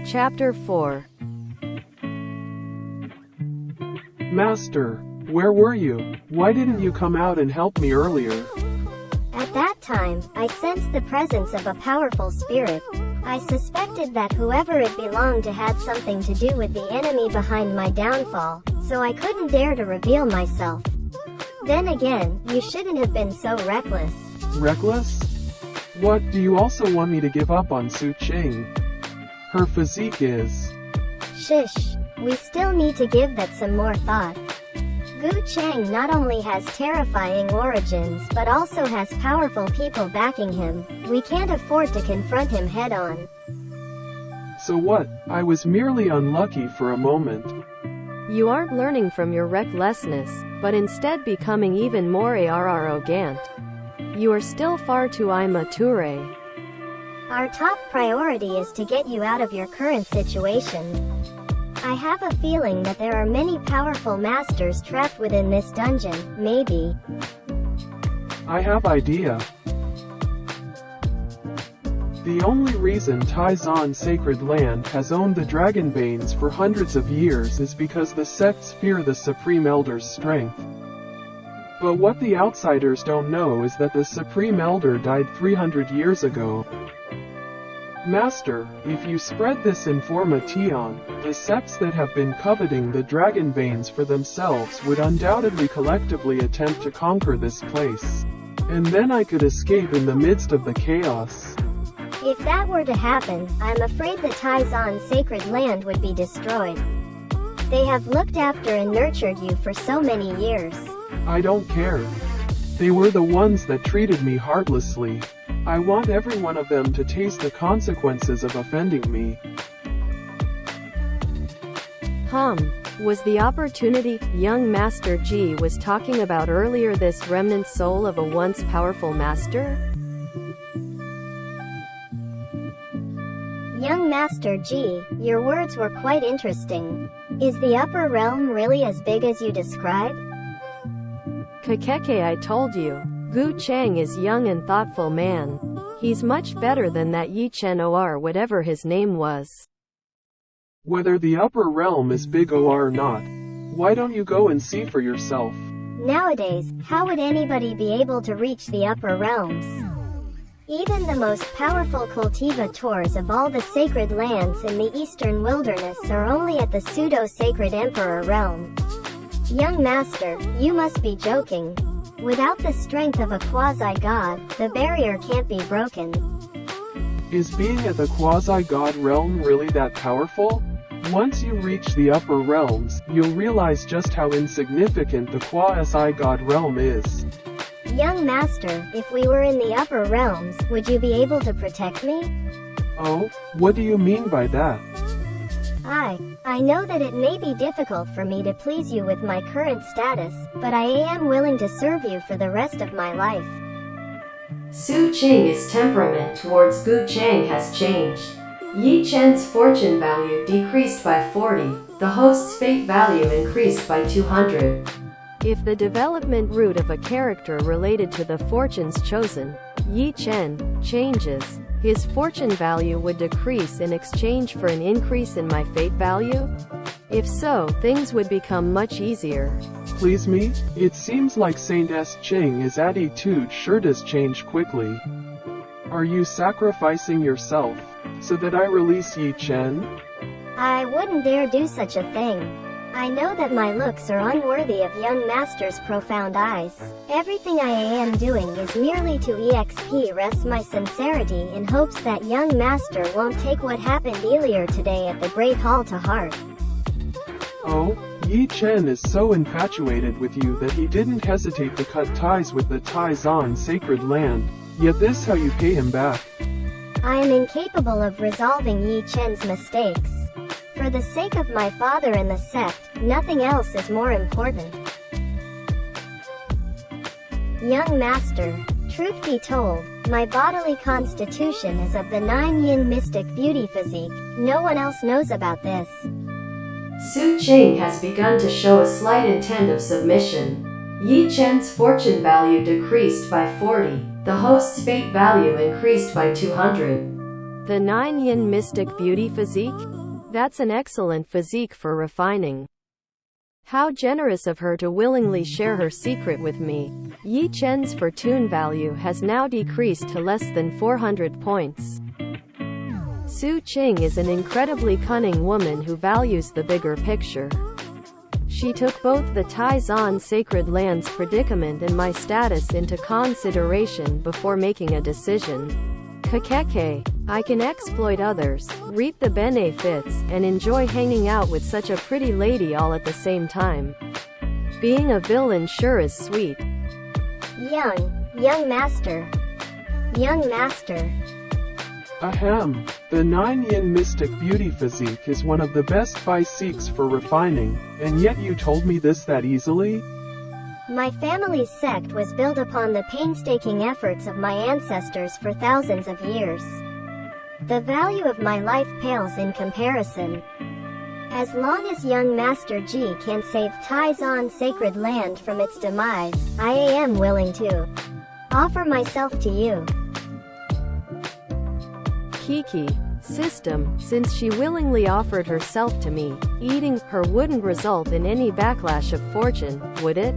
Chapter 4. Master, where were you? Why didn't you come out and help me earlier? At that time, I sensed the presence of a powerful spirit. I suspected that whoever it belonged to had something to do with the enemy behind my downfall, so I couldn't dare to reveal myself. Then again, you shouldn't have been so reckless. Reckless? What, do you also want me to give up on Su Ching? Her physique is... Shush. We still need to give that some more thought. Gu Chang not only has terrifying origins but also has powerful people backing him. We can't afford to confront him head-on. So what? I was merely unlucky for a moment. You aren't learning from your recklessness, but instead becoming even more arrogant. You are still far too immature. Our top priority is to get you out of your current situation. I have a feeling that there are many powerful masters trapped within this dungeon, maybe. I have idea. The only reason Taizan Sacred Land has owned the Dragonbanes for hundreds of years is because the sects fear the Supreme Elder's strength. But what the outsiders don't know is that the Supreme Elder died 300 years ago. Master, if you spread this information, the sects that have been coveting the Dragonbanes for themselves would undoubtedly collectively attempt to conquer this place. And then I could escape in the midst of the chaos. If that were to happen, I'm afraid the Taizan Sacred Land would be destroyed. They have looked after and nurtured you for so many years. I don't care. They were the ones that treated me heartlessly. I want every one of them to taste the consequences of offending me. Was the opportunity young Master Ji was talking about earlier this remnant soul of a once powerful master? Young Master Ji, your words were quite interesting. Is the upper realm really as big as you describe? Kakeke, I told you. Gu Chang is young and thoughtful man. He's much better than that Yi Chen or whatever his name was. Whether the upper realm is big or not, why don't you go and see for yourself? Nowadays, how would anybody be able to reach the upper realms? Even the most powerful cultivators of all the sacred lands in the eastern wilderness are only at the pseudo-sacred emperor realm. Young master, you must be joking. Without the strength of a quasi-god, the barrier can't be broken. Is being at the quasi-god realm really that powerful? Once you reach the upper realms, you'll realize just how insignificant the quasi-god realm is. Young master, if we were in the upper realms, would you be able to protect me? Oh, what do you mean by that? I know that it may be difficult for me to please you with my current status, but I am willing to serve you for the rest of my life. Su Ching's temperament towards Gu Chang has changed. Yi Chen's fortune value decreased by 40, the host's fate value increased by 200. If the development route of a character related to the fortunes chosen, Yi Chen, changes, his fortune value would decrease in exchange for an increase in my fate value? If so, things would become much easier. Please me? It seems like Saint S. Ching's attitude sure does change quickly. Are you sacrificing yourself so that I release Yi Chen? I wouldn't dare do such a thing. I know that my looks are unworthy of young master's profound eyes. Everything I am doing is merely to express my sincerity in hopes that young master won't take what happened earlier today at the Great Hall to heart. Oh, Yi Chen is so infatuated with you that he didn't hesitate to cut ties with the Taizan Sacred Land, yet this how you pay him back. I am incapable of resolving Yi Chen's mistakes. For the sake of my father and the sect, nothing else is more important. Young master, truth be told, my bodily constitution is of the 9 yin mystic beauty physique. No one else knows about this. Su Ching has begun to show a slight intent of submission. Yi Chen's fortune value decreased by 40, the host's fate value increased by 200. The 9 Yin Mystic Beauty Physique? That's an excellent physique for refining. How generous of her to willingly share her secret with me. Yi Chen's fortune value has now decreased to less than 400 points. Su Qing is an incredibly cunning woman who values the bigger picture. She took both the Taizan Sacred Lands predicament and my status into consideration before making a decision. Kakeke. I can exploit others, reap the benefits, and enjoy hanging out with such a pretty lady all at the same time. Being a villain sure is sweet. Young master. Young master. Ahem. The 9 Yin Mystic Beauty Physique is one of the best physiques for refining, and yet you told me this that easily? My family's sect was built upon the painstaking efforts of my ancestors for thousands of years. The value of my life pales in comparison. As long as young Master Ji can save Taizan Sacred Land from its demise, I am willing to offer myself to you. Kiki. System, since she willingly offered herself to me, eating her wouldn't result in any backlash of fortune, would it?